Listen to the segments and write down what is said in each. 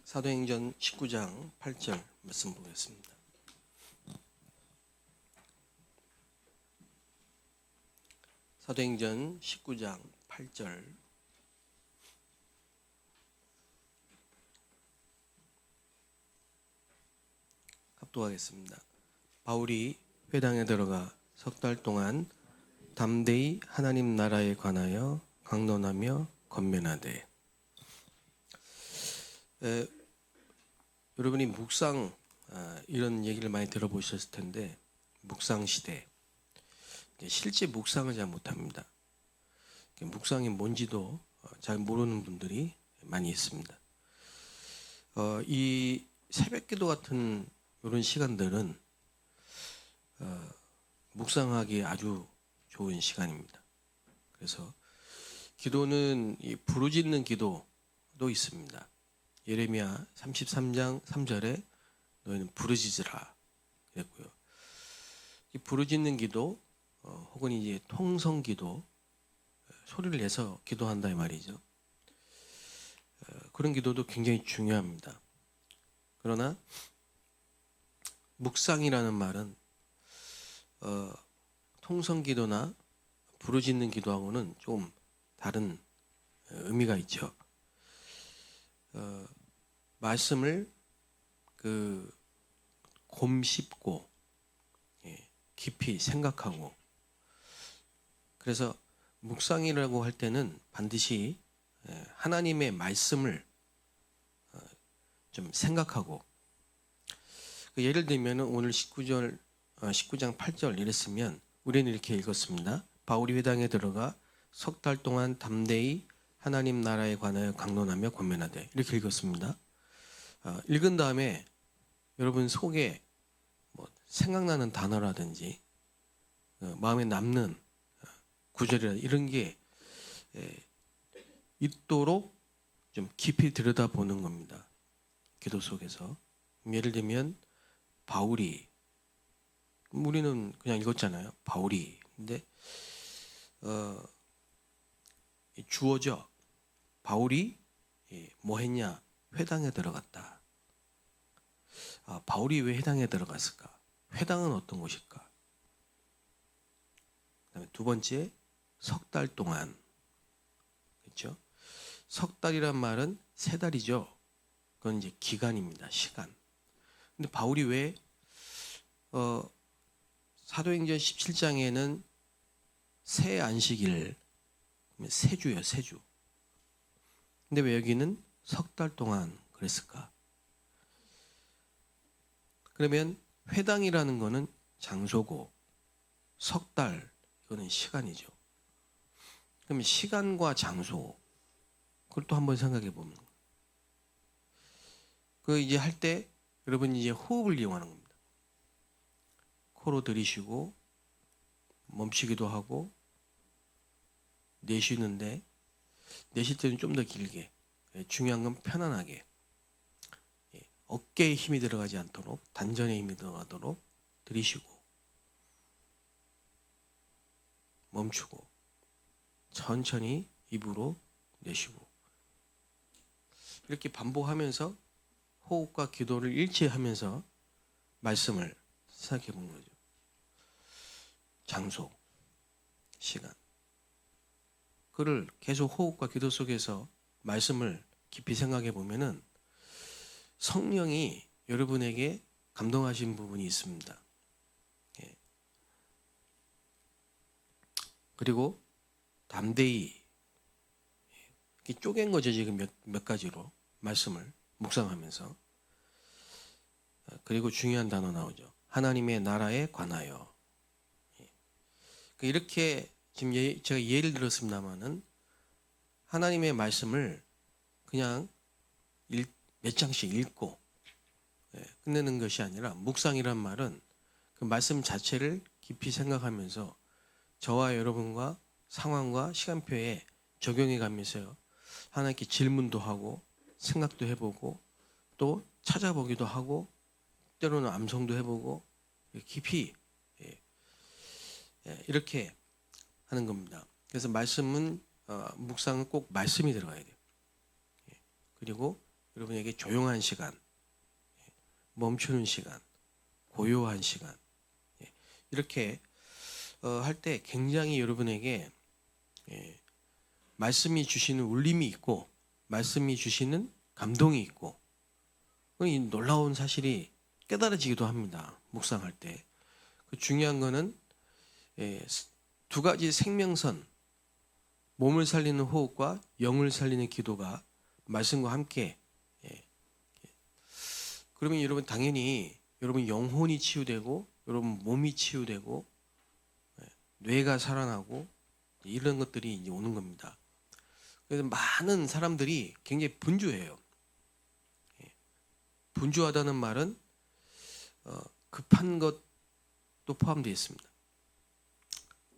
사도행전 19장 8절 말씀 보겠습니다. 사도행전 19장 8절 합독하겠습니다. 바울이 회당에 들어가 석 달 동안 담대히 하나님 나라에 관하여 강론하며 권면하되. 여러분이 묵상 이런 얘기를 많이 들어보셨을 텐데, 묵상 시대, 실제 묵상을 잘 못합니다. 묵상이 뭔지도 잘 모르는 분들이 많이 있습니다. 이 새벽기도 같은 이런 시간들은 묵상하기 아주 좋은 시간입니다. 그래서 기도는 이 부르짖는 기도도 있습니다. 예레미야 33장 3절에 너희는 부르짖으라 그랬고요. 이 부르짖는 기도 혹은 이제 통성 기도, 소리를 내서 기도한다 이 말이죠. 그런 기도도 굉장히 중요합니다. 그러나 묵상이라는 말은 통성 기도나 부르짖는 기도하고는 좀 다른 의미가 있죠. 말씀을 곰씹고 깊이 생각하고, 그래서 묵상이라고 할 때는 반드시 하나님의 말씀을 좀 생각하고, 예를 들면 오늘 19장 8절 이랬으면 우리는 이렇게 읽었습니다. 바울이 회당에 들어가 석 달 동안 담대히 하나님 나라에 관하여 강론하며 권면하되, 이렇게 읽었습니다. 읽은 다음에 여러분 속에 생각나는 단어라든지 마음에 남는 구절이라 이런 게 있도록 좀 깊이 들여다보는 겁니다. 기도 속에서. 예를 들면 바울이, 우리는 그냥 읽었잖아요. 바울이. 근데 주어져. 바울이 뭐 했냐? 회당에 들어갔다. 바울이 왜 회당에 들어갔을까? 회당은 어떤 곳일까? 그다음에 두 번째, 석 달 동안. 그렇죠? 석 달이란 말은 세 달이죠. 그건 이제 기간입니다. 시간. 근데 바울이 왜 사도행전 17장에는 새 안식일, 세주예요, 세주. 근데 왜 여기는 석 달 동안 그랬을까? 그러면 회당이라는 거는 장소고, 석 달, 이거는 시간이죠. 그러면 시간과 장소, 그걸 또 한번 생각해 보면, 이제 할 때 여러분 이제 호흡을 이용하는 겁니다. 코로 들이쉬고 멈추기도 하고, 내쉬는데 내쉴 때는 좀 더 길게, 중요한 건 편안하게, 어깨에 힘이 들어가지 않도록, 단전에 힘이 들어가도록 들이쉬고 멈추고 천천히 입으로 내쉬고, 이렇게 반복하면서 호흡과 기도를 일치하면서 말씀을 생각해 보는 거죠. 장소, 시간, 그를 계속 호흡과 기도 속에서 말씀을 깊이 생각해 보면은 성령이 여러분에게 감동하신 부분이 있습니다. 그리고 담대히, 쪼갠 거죠. 지금 몇 가지로 말씀을 묵상하면서. 그리고 중요한 단어 나오죠. 하나님의 나라에 관하여. 이렇게 지금 제가 예를 들었습니다만은, 하나님의 말씀을 그냥 몇 장씩 읽고 끝내는 것이 아니라, 묵상이란 말은 그 말씀 자체를 깊이 생각하면서 저와 여러분과 상황과 시간표에 적용해 가면서 하나님께 질문도 하고 생각도 해보고 또 찾아보기도 하고 때로는 암송도 해보고 깊이 이렇게 하는 겁니다. 그래서 말씀은 묵상은 꼭 말씀이 들어가야 돼요. 그리고 여러분에게 조용한 시간, 멈추는 시간, 고요한 시간, 이렇게 할 때 굉장히 여러분에게 말씀이 주시는 울림이 있고 말씀이 주시는 감동이 있고 이 놀라운 사실이 깨달아지기도 합니다. 묵상할 때. 중요한 거는 두 가지 생명선, 몸을 살리는 호흡과 영을 살리는 기도가 말씀과 함께, 그러면 여러분 당연히 여러분 영혼이 치유되고 여러분 몸이 치유되고 뇌가 살아나고 이런 것들이 이제 오는 겁니다. 그래서 많은 사람들이 굉장히 분주해요. 분주하다는 말은 급한 것도 포함되어 있습니다.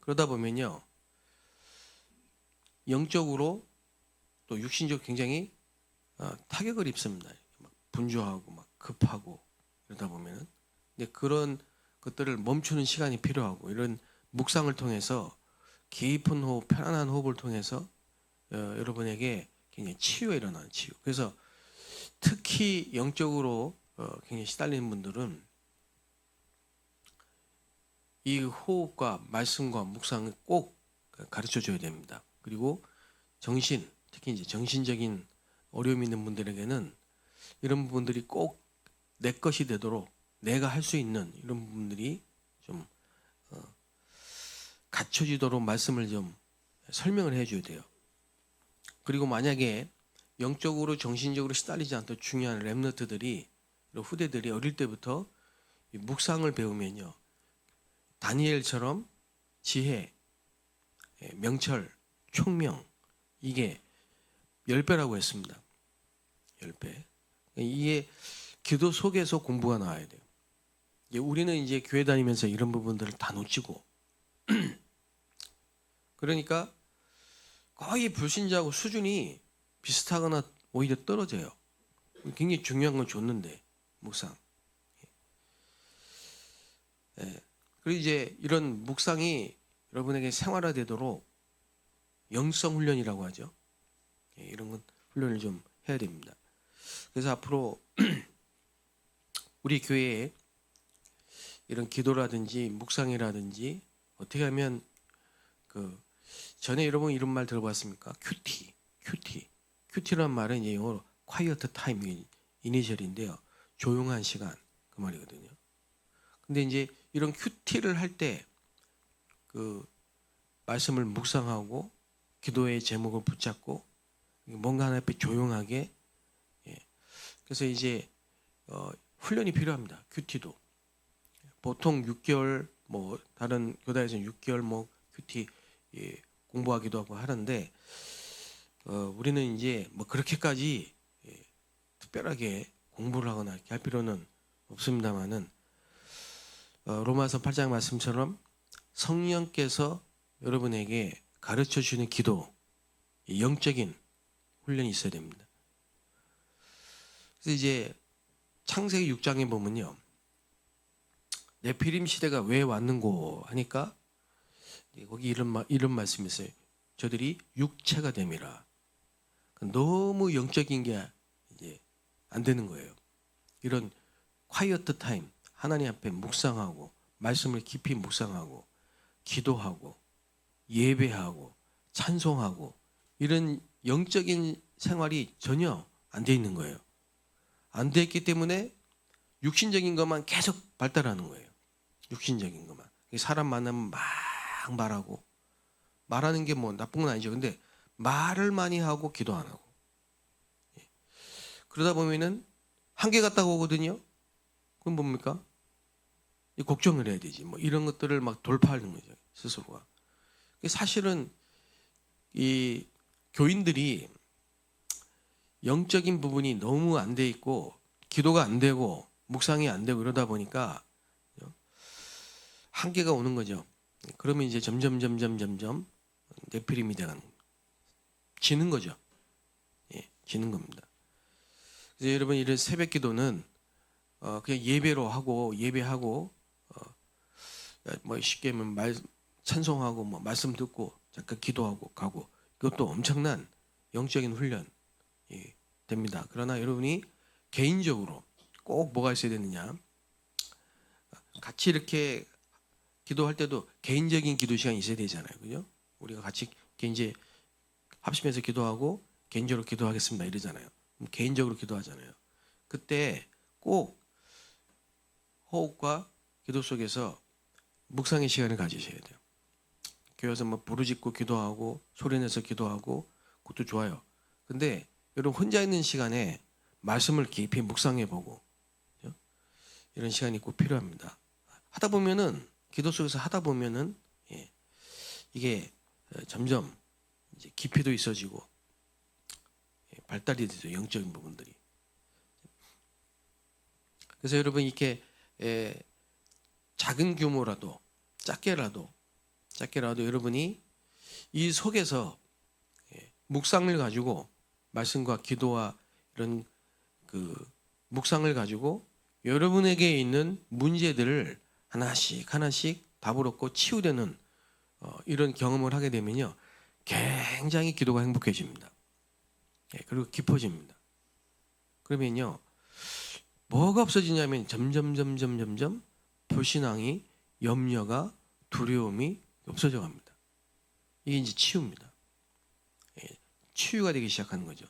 그러다 보면요, 영적으로 또 육신적으로 굉장히 타격을 입습니다. 막 분주하고 막 급하고 이러다 보면은. 근데 그런 것들을 멈추는 시간이 필요하고 이런 묵상을 통해서 깊은 호흡, 편안한 호흡을 통해서 여러분에게 굉장히 치유가 일어나는 치유. 그래서 특히 영적으로 굉장히 시달리는 분들은 이 호흡과 말씀과 묵상을 꼭 가르쳐 줘야 됩니다. 그리고 특히 이제 정신적인 어려움이 있는 분들에게는 이런 부분들이 꼭 내 것이 되도록 내가 할 수 있는 이런 부분들이 좀 갖춰지도록 말씀을 좀 설명을 해줘야 돼요. 그리고 만약에 영적으로 정신적으로 시달리지 않도록 중요한 렘너트들이 후대들이 어릴 때부터 묵상을 배우면요, 다니엘처럼 지혜, 명철, 총명, 이게 10배라고 했습니다. 10배. 이게 기도 속에서 공부가 나와야 돼요. 우리는 이제 교회 다니면서 이런 부분들을 다 놓치고 그러니까 거의 불신자하고 수준이 비슷하거나 오히려 떨어져요. 굉장히 중요한 건 줬는데 묵상. 그리고 이제 이런 묵상이 여러분에게 생활화되도록 영성 훈련이라고 하죠. 이런 건 훈련을 좀 해야 됩니다. 그래서 앞으로 우리 교회에 이런 기도라든지 묵상이라든지 어떻게 하면 전에 여러분 이런 말 들어봤습니까? 큐티라는 말은 이제 영어로 quiet time 이니셜인데요. 조용한 시간 그 말이거든요. 근데 이제 이런 큐티를 할 때 말씀을 묵상하고 기도의 제목을 붙잡고 뭔가 하나 앞에 조용하게, 그래서 이제 훈련이 필요합니다. 큐티도 보통 6개월 다른 교단에서는 6개월 큐티 공부하기도 하고 하는데 우리는 이제 그렇게까지 특별하게 공부를 하거나 이렇게 할 필요는 없습니다만은 로마서 8장 말씀처럼 성령께서 여러분에게 가르쳐 주시는 기도, 영적인 훈련이 있어야 됩니다. 그래서 이제 창세기 6장에 보면요, 네피림 시대가 왜 왔는고 하니까 거기 이런 말씀이 있어요. 저들이 육체가 됨이라. 너무 영적인 게 이제 안 되는 거예요. 이런 quiet time, 하나님 앞에 묵상하고 말씀을 깊이 묵상하고 기도하고 예배하고 찬송하고 이런 영적인 생활이 전혀 안 돼 있는 거예요. 안 돼 있기 때문에 육신적인 것만 계속 발달하는 거예요. 육신적인 것만. 사람 만나면 막 말하고, 말하는 게 나쁜 건 아니죠. 근데 말을 많이 하고 기도 안 하고, 그러다 보면은 한계 갔다고 오거든요. 그럼 뭡니까? 걱정을 해야 되지. 이런 것들을 막 돌파하는 거죠, 스스로가. 사실은 이 교인들이 영적인 부분이 너무 안 돼 있고 기도가 안 되고 묵상이 안 되고 그러다 보니까 한계가 오는 거죠. 그러면 이제 점점 네피림이 돼가는 지는 거죠. 지는 겁니다. 그래서 여러분 이런 새벽 기도는 그냥 예배하고 쉽게 하면 찬송하고 말씀 듣고 잠깐 기도하고 가고, 이것도 엄청난 영적인 훈련이 됩니다. 그러나 여러분이 개인적으로 꼭 뭐가 있어야 되느냐? 같이 이렇게 기도할 때도 개인적인 기도 시간이 있어야 되잖아요. 그죠? 우리가 같이 이제 합심해서 기도하고 개인적으로 기도하겠습니다 이러잖아요. 개인적으로 기도하잖아요. 그때 꼭 호흡과 기도 속에서 묵상의 시간을 가지셔야 돼요. 교회에서 뭐 부르짖고 기도하고 소리내서 기도하고 그것도 좋아요. 근데 여러분 혼자 있는 시간에 말씀을 깊이 묵상해보고 이런 시간이 꼭 필요합니다. 하다 보면은 기도 속에서 하다 보면은 이게 점점 이제 깊이도 있어지고 발달이 되죠. 영적인 부분들이. 그래서 여러분 이렇게 작은 규모라도 작게라도 여러분이 이 속에서 묵상을 가지고 말씀과 기도와 이런 그 묵상을 가지고 여러분에게 있는 문제들을 하나씩 답을 얻고 치유되는 이런 경험을 하게 되면요 굉장히 기도가 행복해집니다. 그리고 깊어집니다. 그러면요 뭐가 없어지냐면 점점 불신앙이, 염려가, 두려움이 없어져 갑니다. 이게 이제 치유입니다. 치유가 되기 시작하는 거죠.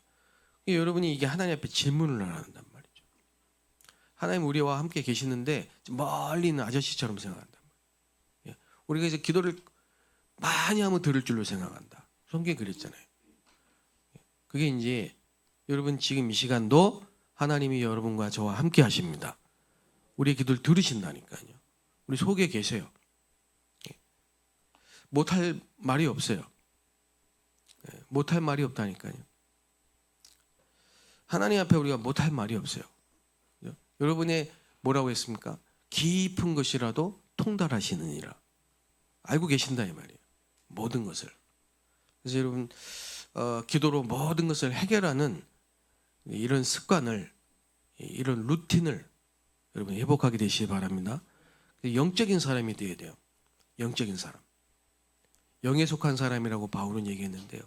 여러분이 이게 하나님 앞에 질문을 안 한단 말이죠. 하나님 우리와 함께 계시는데 멀리 있는 아저씨처럼 생각한단 말이에요. 우리가 이제 기도를 많이 하면 들을 줄로 생각한다. 성경에 그랬잖아요. 그게 이제 여러분 지금 이 시간도 하나님이 여러분과 저와 함께 하십니다. 우리의 기도를 들으신다니까요. 우리 속에 계세요. 못할 말이 없어요. 못할 말이 없다니까요. 하나님 앞에 우리가 못할 말이 없어요. 여러분의 뭐라고 했습니까? 깊은 것이라도 통달하시느니라. 알고 계신다 이 말이에요. 모든 것을. 그래서 여러분 기도로 모든 것을 해결하는 이런 습관을 이런 루틴을 여러분 회복하게 되시기 바랍니다. 영적인 사람이 되어야 돼요. 영적인 사람. 영에 속한 사람이라고 바울은 얘기했는데요.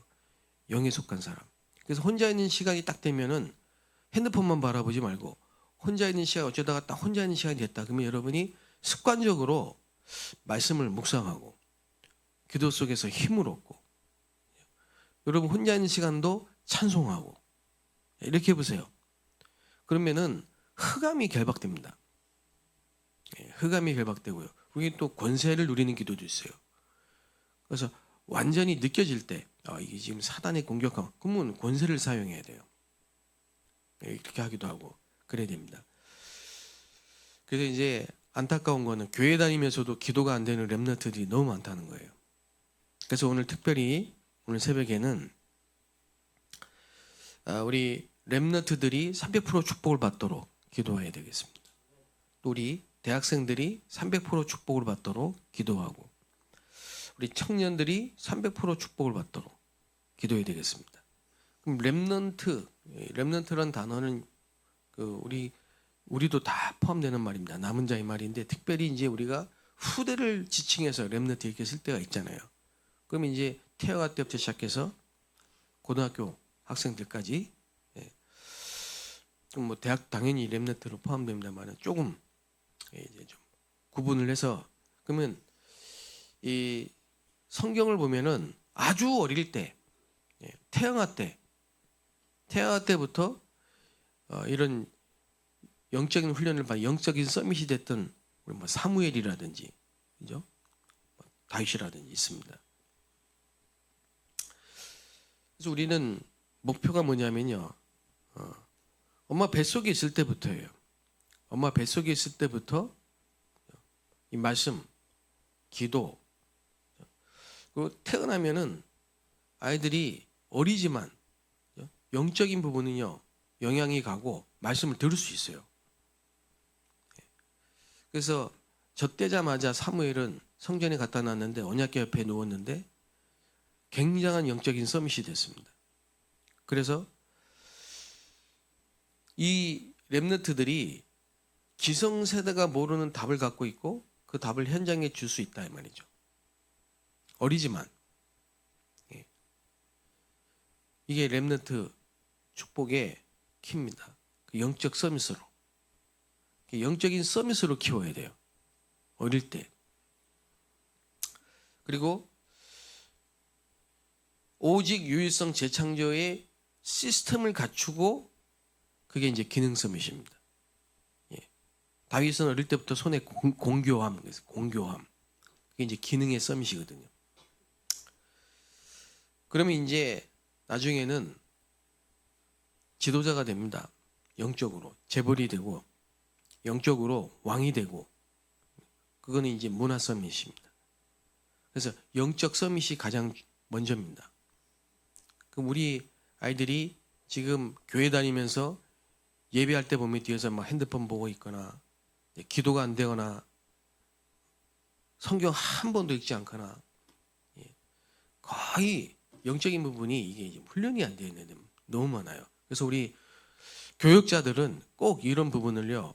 영에 속한 사람. 그래서 혼자 있는 시간이 딱 되면은 핸드폰만 바라보지 말고 혼자 있는 시간 어쩌다가 딱 혼자 있는 시간이 됐다. 그러면 여러분이 습관적으로 말씀을 묵상하고 기도 속에서 힘을 얻고 여러분 혼자 있는 시간도 찬송하고 이렇게 해보세요. 그러면은 흑암이 결박됩니다. 흑암이 결박되고요. 우리 또 권세를 누리는 기도도 있어요. 그래서 완전히 느껴질 때 이게 지금 사단의 공격함 그러면 권세를 사용해야 돼요. 이렇게 하기도 하고 그래야 됩니다. 그래서 이제 안타까운 거는 교회 다니면서도 기도가 안 되는 렘넌트들이 너무 많다는 거예요. 그래서 오늘 특별히 오늘 새벽에는 우리 렘넌트들이 300% 축복을 받도록 기도해야 되겠습니다. 또 우리 대학생들이 300% 축복을 받도록 기도하고 우리 청년들이 300% 축복을 받도록 기도해야 되겠습니다. 그럼 렘넌트란 단어는 우리도 다 포함되는 말입니다. 남은 자의 말인데 특별히 이제 우리가 후대를 지칭해서 렘넌트 이렇게 쓸 때가 있잖아요. 그럼 이제 태어날 때부터 시작해서 고등학교 학생들까지 뭐 대학 당연히 렘넌트로 포함됩니다만 조금 이제 좀 구분을 해서 그러면 이 성경을 보면은 아주 어릴 때 태어날 때부터 이런 영적인 훈련을 받아 영적인 서밋이 됐던 우리 뭐 사무엘이라든지 그죠? 다윗이라든지 있습니다. 그래서 우리는 목표가 뭐냐면요. 엄마 뱃속에 있을 때부터예요. 엄마 뱃속에 있을 때부터 이 말씀, 기도 그리고 태어나면은 아이들이 어리지만 영적인 부분은요 영향이 가고 말씀을 들을 수 있어요. 그래서 젖대자마자 사무엘은 성전에 갖다 놨는데 언약궤 옆에 누웠는데 굉장한 영적인 서밋이 됐습니다. 그래서 이 렘넌트들이 기성세대가 모르는 답을 갖고 있고 그 답을 현장에 줄 수 있다 이 말이죠. 어리지만 이게 렘넌트 축복의 키웁니다. 그 영적 서밋으로. 영적인 서밋으로 키워야 돼요. 어릴 때. 그리고 오직 유일성 재창조의 시스템을 갖추고 그게 이제 기능 서밋입니다. 예. 다윗은 어릴 때부터 손에 공교함, 공교함. 그게 이제 기능의 서밋이거든요. 그러면 이제 나중에는 지도자가 됩니다. 영적으로 재벌이 되고 영적으로 왕이 되고 그거는 이제 문화 서밋입니다. 그래서 영적 서밋이 가장 먼저입니다. 그럼 우리 아이들이 지금 교회 다니면서 예배할 때 보면 뒤에서 막 핸드폰 보고 있거나 기도가 안 되거나 성경 한 번도 읽지 않거나 거의 영적인 부분이 이게 이제 훈련이 안 되어 있는 너무 많아요. 그래서 우리 교육자들은 꼭 이런 부분을요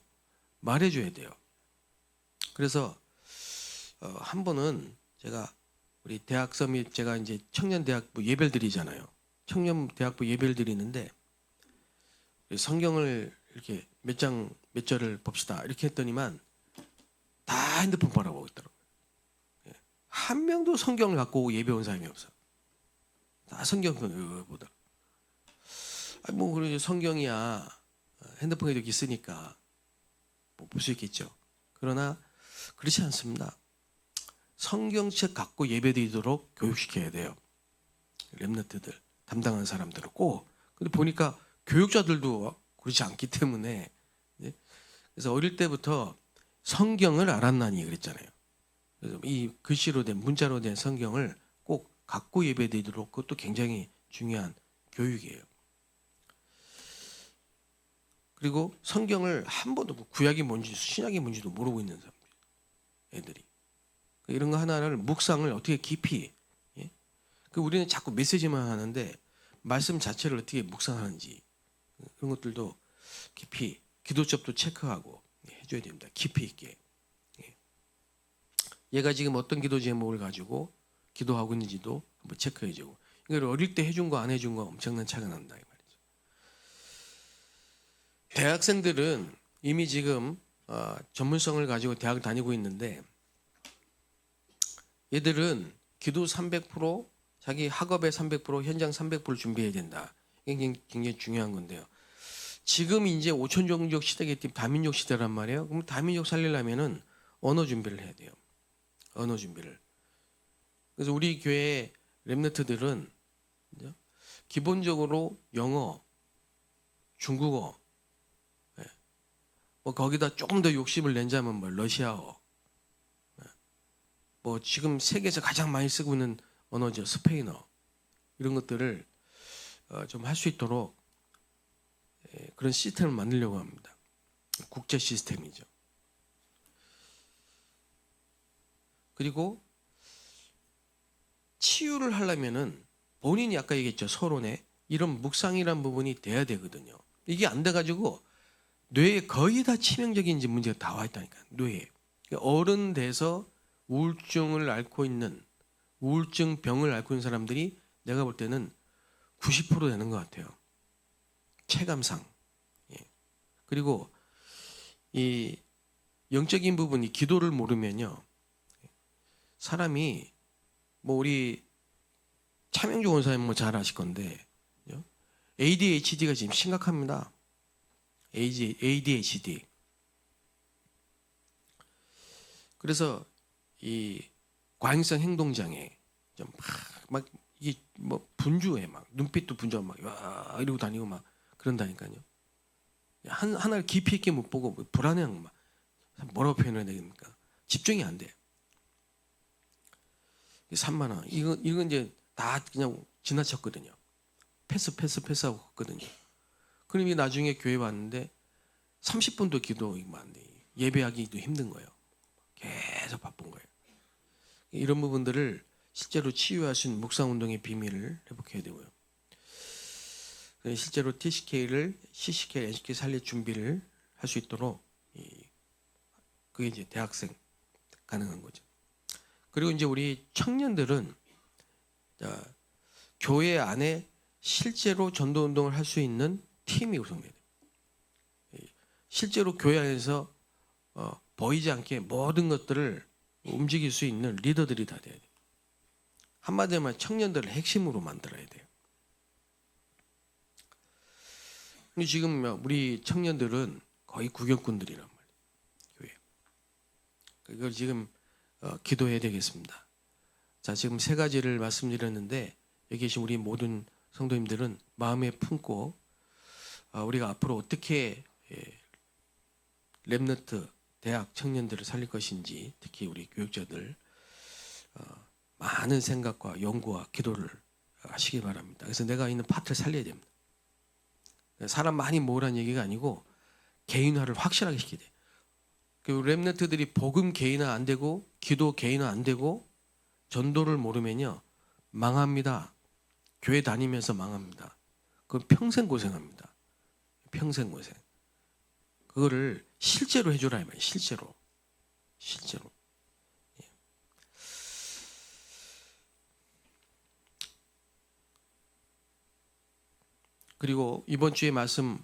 말해줘야 돼요. 그래서 한 번은 제가 우리 대학 서밋 제가 이제 청년 대학부 예배를 드리잖아요. 청년 대학부 예배를 드리는데 성경을 이렇게 몇 장 몇 절을 봅시다 이렇게 했더니만 다 핸드폰 바라보고 있더라고요. 한 명도 성경을 갖고 오고 예배 온 사람이 없어. 다 성경을 보다. 뭐 그래 성경이야 핸드폰에도 있으니까 뭐 볼 수 있겠죠. 그러나 그렇지 않습니다. 성경책 갖고 예배드리도록 교육시켜야 돼요. 렘넌트들 담당하는 사람들은 꼭. 근데 보니까 교육자들도 그렇지 않기 때문에 그래서 어릴 때부터 성경을 알았나니 그랬잖아요. 그래서 이 글씨로 된 문자로 된 성경을 꼭 갖고 예배드리도록 그것도 굉장히 중요한 교육이에요. 그리고 성경을 한 번도 구약이 뭔지 신약이 뭔지도 모르고 있는 사람들 애들이 이런 거 하나를 묵상을 어떻게 깊이 우리는 자꾸 메시지만 하는데 말씀 자체를 어떻게 묵상하는지 그런 것들도 깊이 기도첩도 체크하고 해줘야 됩니다. 깊이 있게. 얘가 지금 어떤 기도 제목을 가지고 기도하고 있는지도 한번 체크해주고 이걸 어릴 때 해준 거 안 해준 거 엄청난 차이가 난다 이 말이죠. 대학생들은 이미 지금 전문성을 가지고 대학을 다니고 있는데 얘들은 기도 300% 자기 학업의 300% 현장 300%를 준비해야 된다. 이게 굉장히 중요한 건데요. 지금 이제 5천종족 시대겠지 다민족 시대란 말이에요. 그럼 다민족 살리려면은 언어 준비를 해야 돼요. 언어 준비를. 그래서 우리 교회 렘넌트들은 기본적으로 영어, 중국어, 뭐 거기다 조금 더 욕심을 낸자면 뭐 러시아어, 뭐 지금 세계에서 가장 많이 쓰고 있는 언어죠 스페인어 이런 것들을 좀 할 수 있도록 그런 시스템을 만들려고 합니다. 국제 시스템이죠. 그리고 치유를 하려면은 본인이 아까 얘기했죠 서론에 이런 묵상이란 부분이 돼야 되거든요. 이게 안 돼가지고 뇌에 거의 다 치명적인 문제가 다 와 있다니까요. 뇌에 어른 돼서 우울증을 앓고 있는 우울증 병을 앓고 있는 사람들이 내가 볼 때는 90% 되는 것 같아요. 체감상. 그리고 이 영적인 부분이 기도를 모르면요. 사람이 뭐 우리 차명주 원사님 뭐 잘 아실 건데 ADHD가 지금 심각합니다. ADHD. 그래서 이 과잉성 행동장애 막 이게 뭐 분주해 막 눈빛도 분주하고 막 이러고 다니고 막 그런다니까요. 하나를 깊이 있게 못 보고 불안해하고 막 뭐라고 표현해야 되겠습니까? 집중이 안 돼. 산만한 이건 이제 다 그냥 지나쳤거든요. 패스하고 갔거든요. 그러니 나중에 교회 왔는데 30분도 기도하면 안 돼. 예배하기도 힘든 거예요. 계속 바쁜 거예요. 이런 부분들을 실제로 치유할 수 있는 묵상운동의 비밀을 회복해야 되고요. 실제로 TCK를 CCK, NCK 살릴 준비를 할 수 있도록 그게 이제 대학생 가능한 거죠. 그리고 이제 우리 청년들은 교회 안에 실제로 전도운동을 할 수 있는 팀이 구성돼야 돼요. 실제로 교회 안에서 보이지 않게 모든 것들을 움직일 수 있는 리더들이 다 돼야 돼요. 한마디로 말하면 청년들을 핵심으로 만들어야 돼요. 근데 지금 우리 청년들은 거의 구경꾼들이란 말이에요. 교회. 이걸 지금 기도해야 되겠습니다. 자, 지금 세 가지를 말씀드렸는데 여기 계신 우리 모든 성도님들은 마음에 품고 우리가 앞으로 어떻게 렘넌트 대학 청년들을 살릴 것인지, 특히 우리 교육자들 많은 생각과 연구와 기도를 하시기 바랍니다. 그래서 내가 있는 파트를 살려야 됩니다. 사람 많이 모으라는 얘기가 아니고 개인화를 확실하게 시켜야 돼요. 그 렘넌트들이 복음 개인화 안 되고 기도 개인화 안 되고 전도를 모르면요 망합니다. 교회 다니면서 망합니다. 그건 평생 고생합니다. 평생 고생. 그거를 실제로 해줘라 이 말이에요. 실제로. 예. 그리고 이번 주에 말씀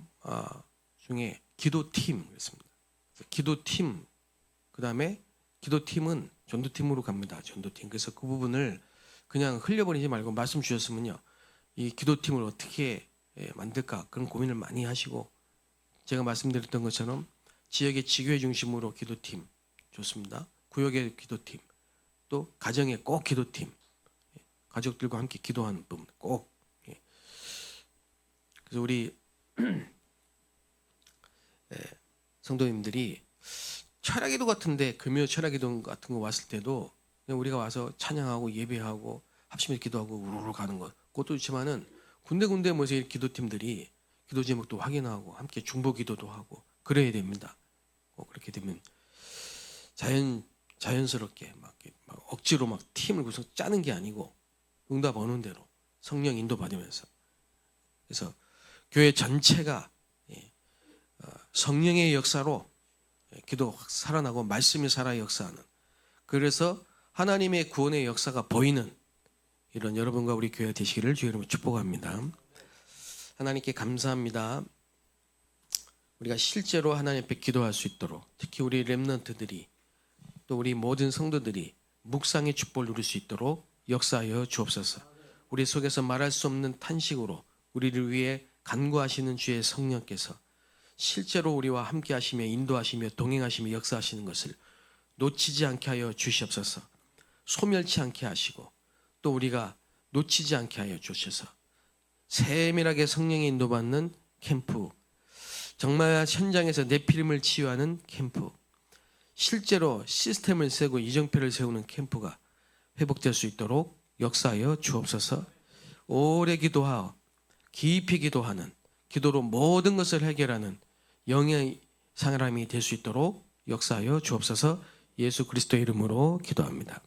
중에 기도팀 그랬습니다. 기도팀, 그 다음에 기도팀은 전도팀으로 갑니다. 전도팀. 그래서 그 부분을 그냥 흘려버리지 말고 말씀 주셨으면요, 이 기도팀을 어떻게 만들까 그런 고민을 많이 하시고, 제가 말씀드렸던 것처럼 지역의 지교회 중심으로 기도팀 좋습니다. 구역의 기도팀, 또 가정의 꼭 기도팀, 가족들과 함께 기도하는 부분 꼭. 그래서 우리 성도님들이 철야기도 같은데, 금요 철야기도 같은 거 왔을 때도 그냥 우리가 와서 찬양하고 예배하고 합심해서 기도하고 우르르 가는 것, 그것도 좋지만은 군데군데 모여서 기도팀들이 기도 제목도 확인하고 함께 중보 기도도 하고 그래야 됩니다. 그렇게 되면 자연스럽게 막 억지로 막 팀을 구성 짜는 게 아니고 응답 오는 대로 성령 인도 받으면서, 그래서 교회 전체가 성령의 역사로 기도 살아나고 말씀이 살아 역사하는, 그래서 하나님의 구원의 역사가 보이는 이런 여러분과 우리 교회 되시기를 주의 이름으로 축복합니다. 하나님께 감사합니다. 우리가 실제로 하나님 앞에 기도할 수 있도록, 특히 우리 렘넌트들이 또 우리 모든 성도들이 묵상의 축복을 누릴 수 있도록 역사하여 주옵소서. 우리 속에서 말할 수 없는 탄식으로 우리를 위해 간구하시는 주의 성령께서 실제로 우리와 함께 하시며 인도하시며 동행하시며 역사하시는 것을 놓치지 않게 하여 주시옵소서. 소멸치 않게 하시고 또 우리가 놓치지 않게 하여 주셔서 세밀하게 성령의 인도받는 캠프, 정말 현장에서 네피림을 치유하는 캠프, 실제로 시스템을 세우고 이정표를 세우는 캠프가 회복될 수 있도록 역사하여 주옵소서. 오래 기도하고 깊이 기도하는, 기도로 모든 것을 해결하는 영의 사람이 될 수 있도록 역사하여 주옵소서. 예수 그리스도의 이름으로 기도합니다.